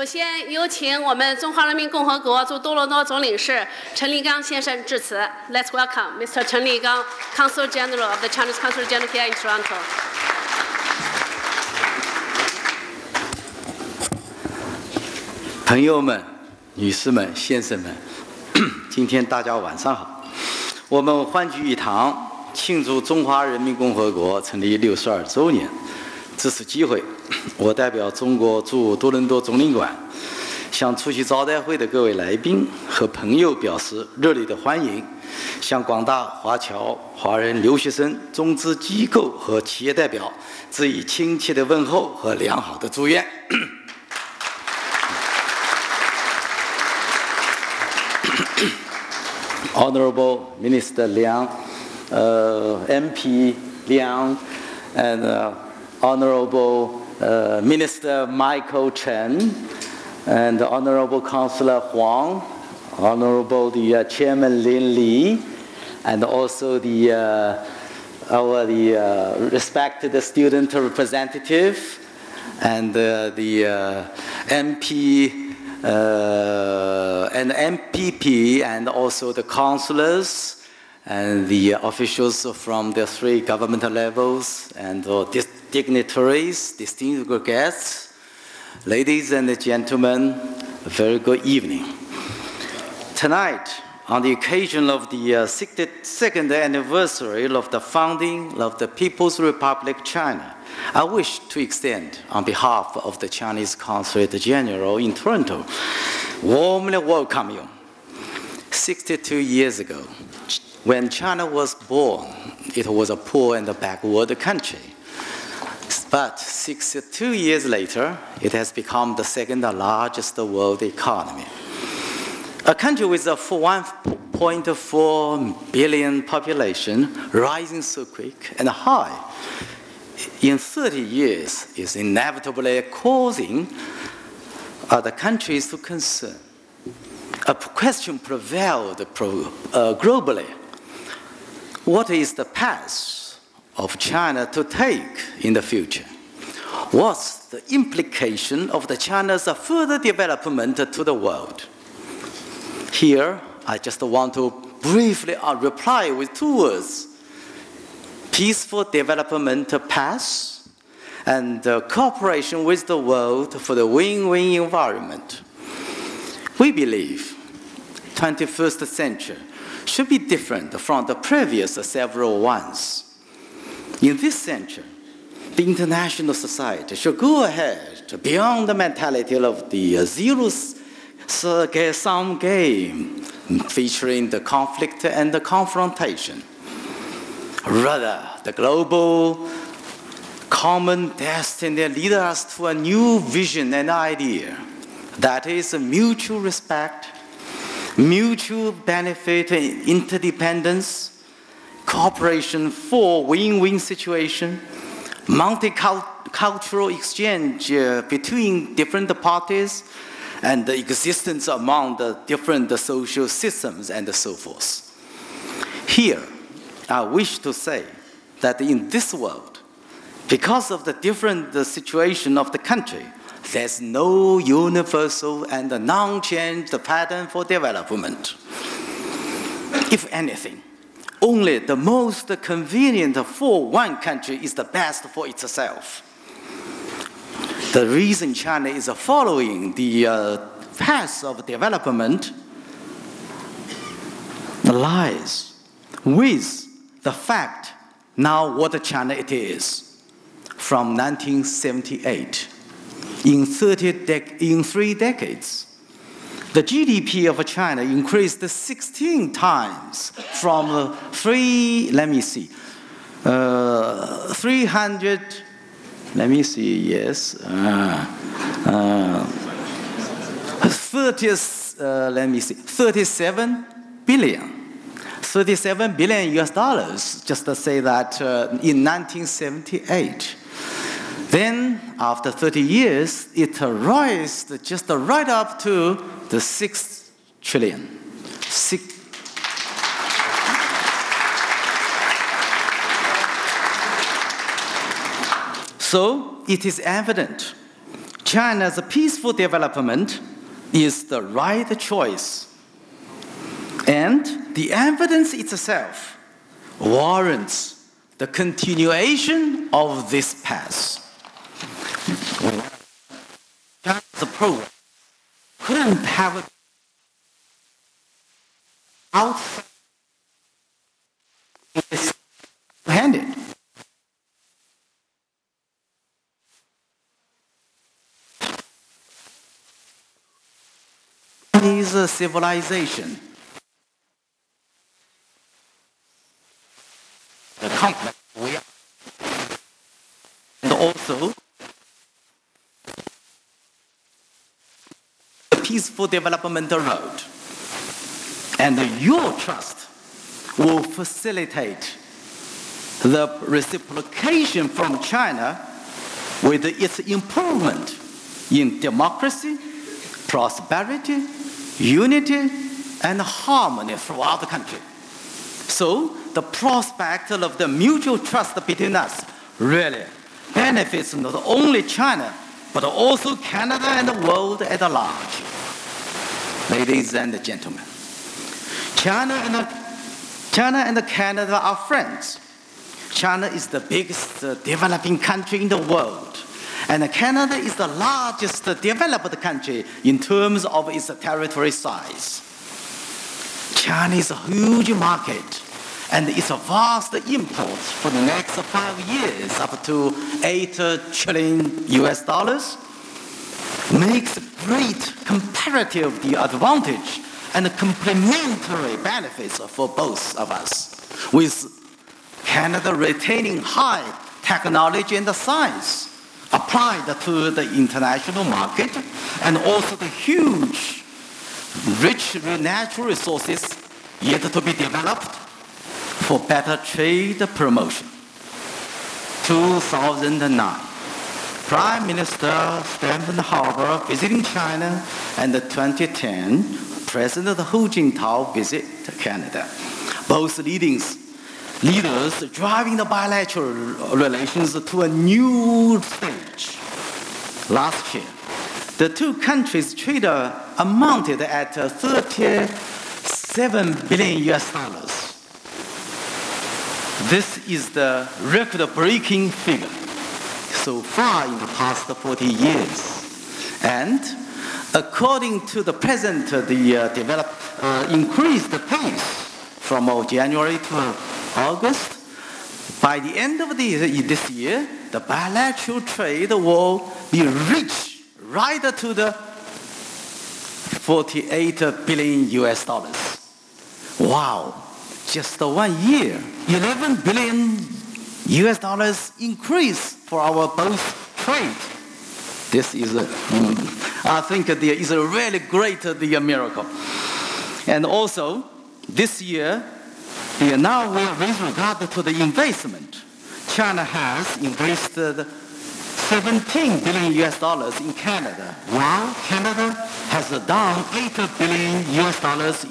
首先有请我们中华人民共和国驻多伦多总领事陈立刚先生致辞。Let's welcome Mr. 陈立刚, Consul General of the Chinese Consulate General here in Toronto. 朋友们、女士们、先生们，今天大家晚上好。我们欢聚一堂，庆祝中华人民共和国成立62周年。这次机会，我代表中国驻多伦多总领馆，向出席招待会的各位来宾和朋友表示热烈的欢迎，向广大华侨、华人留学生、中资机构和企业代表致以亲切的问候和良好的祝愿。Honorable Minister Liang, MP Liang, and Honorable Minister Michael Chen, and Honorable Councillor Huang, Honorable the Chairman Lin Li, and also our respected student representative, and the MP. And MPP, and also the councillors and the officials from the 3 governmental levels, and dignitaries, distinguished guests, ladies and gentlemen, a very good evening. Tonight, on the occasion of the 62nd anniversary of the founding of the People's Republic China, I wish to extend, on behalf of the Chinese Consulate General in Toronto, warmly welcome you. 62 years ago, when China was born, it was a poor and backward country. But 62 years later, it has become the second largest world economy. A country with a 1.4 billion population, rising so quick and high, in 30 years is inevitably causing other countries to concern. A question prevailed globally. What is the path of China to take in the future? What's the implication of China's further development to the world? Here, I just want to briefly reply with 2 words: peaceful development path, and cooperation with the world for the win-win environment. We believe 21st century should be different from the previous several ones. In this century, the international society should go ahead beyond the mentality of the zero-sum game, featuring the conflict and the confrontation. Rather, the global common destiny leads us to a new vision and idea. That is mutual respect, mutual benefit and interdependence, cooperation for win-win situation, multicultural exchange between different parties, and the existence among the different social systems and so forth. Here, I wish to say that in this world, because of the different situation of the country, there's no universal and non-changed pattern for development. If anything, only the most convenient for one country is the best for itself. The reason China is following the path of development lies with the fact now what China it is. From 1978, in 3 decades, the GDP of China increased 16 times from 300, let me see, yes, 37 billion. $37 billion US dollars, just to say that in 1978. Then, after 30 years, it rose just right up to the 6 trillion. So, it is evident China's peaceful development is the right choice, and the evidence itself warrants the continuation of this path. China's program couldn't have outside is handed. Chinese civilization, the complex we are, and also the peaceful development road. And your trust will facilitate the reciprocation from China with its improvement in democracy, prosperity, unity, and harmony throughout the country. So the prospect of the mutual trust between us really benefits not only China, but also Canada and the world at large. Ladies and gentlemen, China and Canada are friends. China is the biggest developing country in the world, and Canada is the largest developed country in terms of its territory size. China is a huge market, and its vast imports for the next 5 years, up to $8 trillion, makes great comparative advantage and complementary benefits for both of us, with Canada retaining high technology and science applied to the international market, and also the huge, rich natural resources yet to be developed for better trade promotion. 2009. Prime Minister Stephen Harper visiting China, and 2010, President Hu Jintao visit Canada. Both leaders driving the bilateral relations to a new stage. Last year, the two countries' trade amounted at $37 billion. This is the record-breaking figure so far in the past 40 years. And according to the present, increased pace from January to August, by the end of this year, the bilateral trade will be reached right to the $48 billion. Wow, just 1 year, $11 billion increase for our both trade. This is, I think, there is a really great miracle. And also, this year, now with regard to the investment, China has invested $17 billion in Canada, while Canada has done $8 billion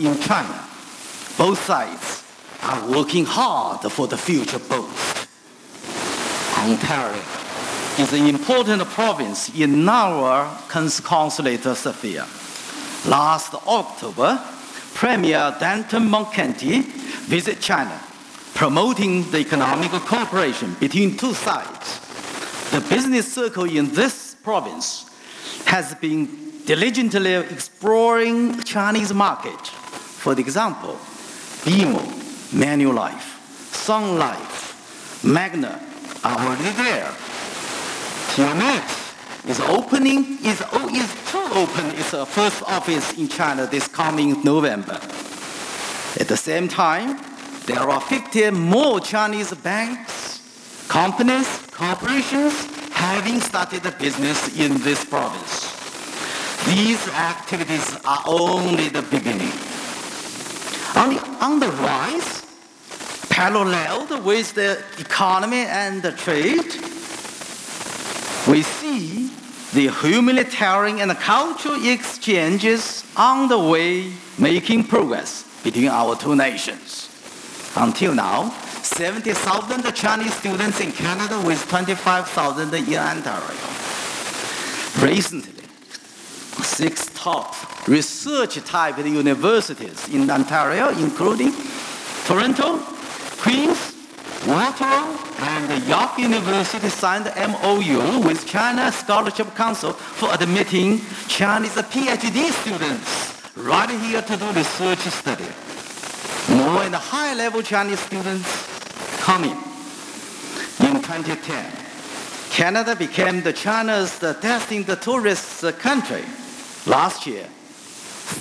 in China. Both sides are working hard for the future both. Ontario is an important province in our consulate sphere. Last October, Premier Danton Monkenty visited China, promoting the economic cooperation between two sides. The business circle in this province has been diligently exploring Chinese market. For example, BMO, Manulife, Sun Life, Magna are already there. TMX is to open its first office in China this coming November. At the same time, there are 50 more Chinese banks, companies, corporations having started a business in this province. These activities are only the beginning. On the rise, parallel with the economy and the trade, we see the humanitarian and cultural exchanges on the way, making progress between our two nations. Until now, 70,000 Chinese students in Canada with 25,000 in Ontario. Recently, 6 top research-type universities in Ontario, including Toronto, Queen's, Waterloo, and York University signed MOU with China Scholarship Council for admitting Chinese PhD students right here to do research study. More and high-level Chinese students coming. In 2010, Canada became China's destined tourist country. Last year,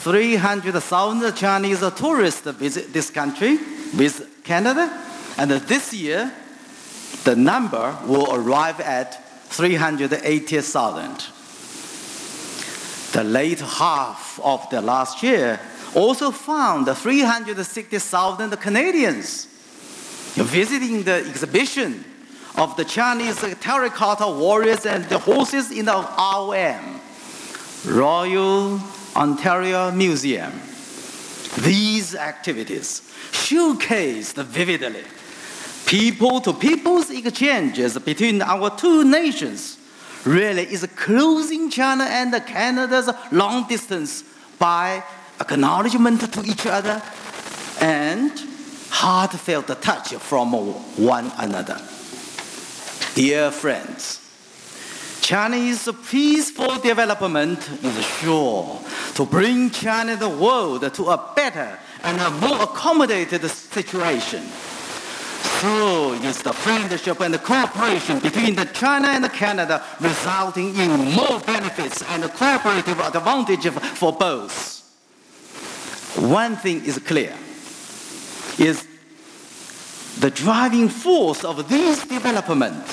300,000 Chinese tourists visit this country with Canada, and this year, the number will arrive at 380,000. The later half of the last year also found 360,000 Canadians visiting the exhibition of the Chinese terracotta warriors and the horses in the ROM, Royal Ontario Museum. These activities showcased vividly people-to-people's exchanges between our two nations really is closing China and Canada's long distance by acknowledgement to each other and heartfelt touch from one another. Dear friends, China's peaceful development is sure to bring China and the world to a better and a more accommodated situation. So is the friendship and the cooperation between China and Canada resulting in more benefits and cooperative advantage for both. One thing is clear, is the driving force of this development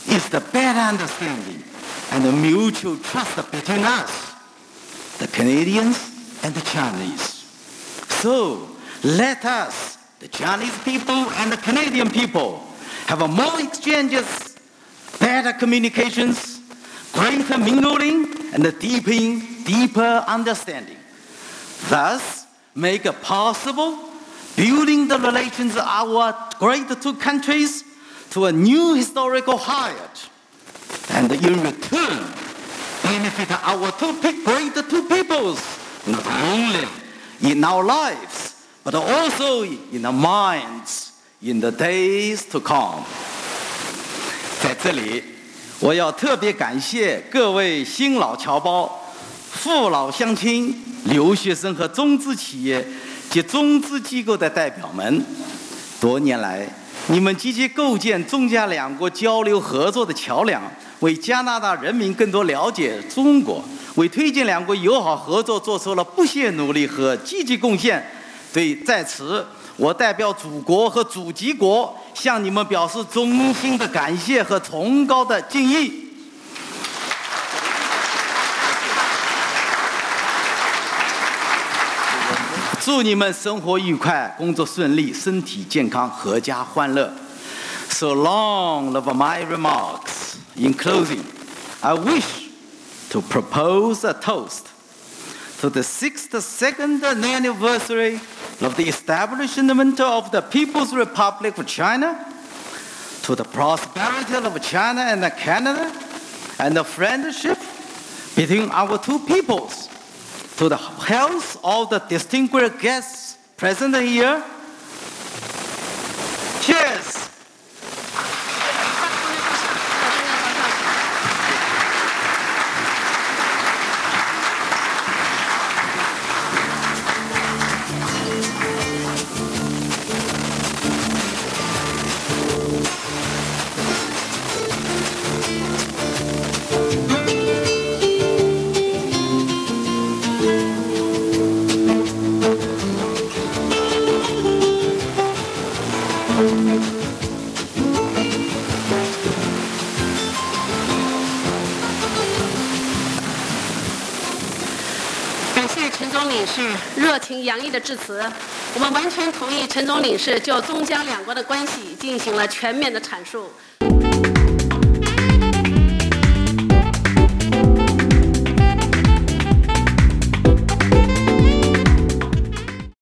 is the better understanding and the mutual trust between us, the Canadians and the Chinese. So let us, the Chinese people and the Canadian people, have more exchanges, better communications, greater mingling, and deeper understanding. Thus, make it possible building the relations of our great two countries to a new historical height, and in return, benefit our great two peoples, not only in our lives, but also in our minds in the days to come. 在这里，我要特别感谢各位新老侨胞、父老乡亲、留学生和中资企业及中资机构的代表们。多年来，你们积极构建中加两国交流合作的桥梁，为加拿大人民更多了解中国，为推进两国友好合作做出了不懈努力和积极贡献。在此，我代表祖国和祖籍国向你们表示衷心的感谢和崇高的敬意。祝你们生活愉快，工作顺利，身体健康，阖家欢乐。So long of my remarks. In closing, I wish to propose a toast to the 62nd anniversary of the establishment of the People's Republic of China, to the prosperity of China and Canada, and the friendship between our two peoples, to the health of the distinguished guests present here. Cheers! 感谢陈总领事热情洋溢的致辞，我们完全同意陈总领事就中加两国的关系进行了全面的阐述。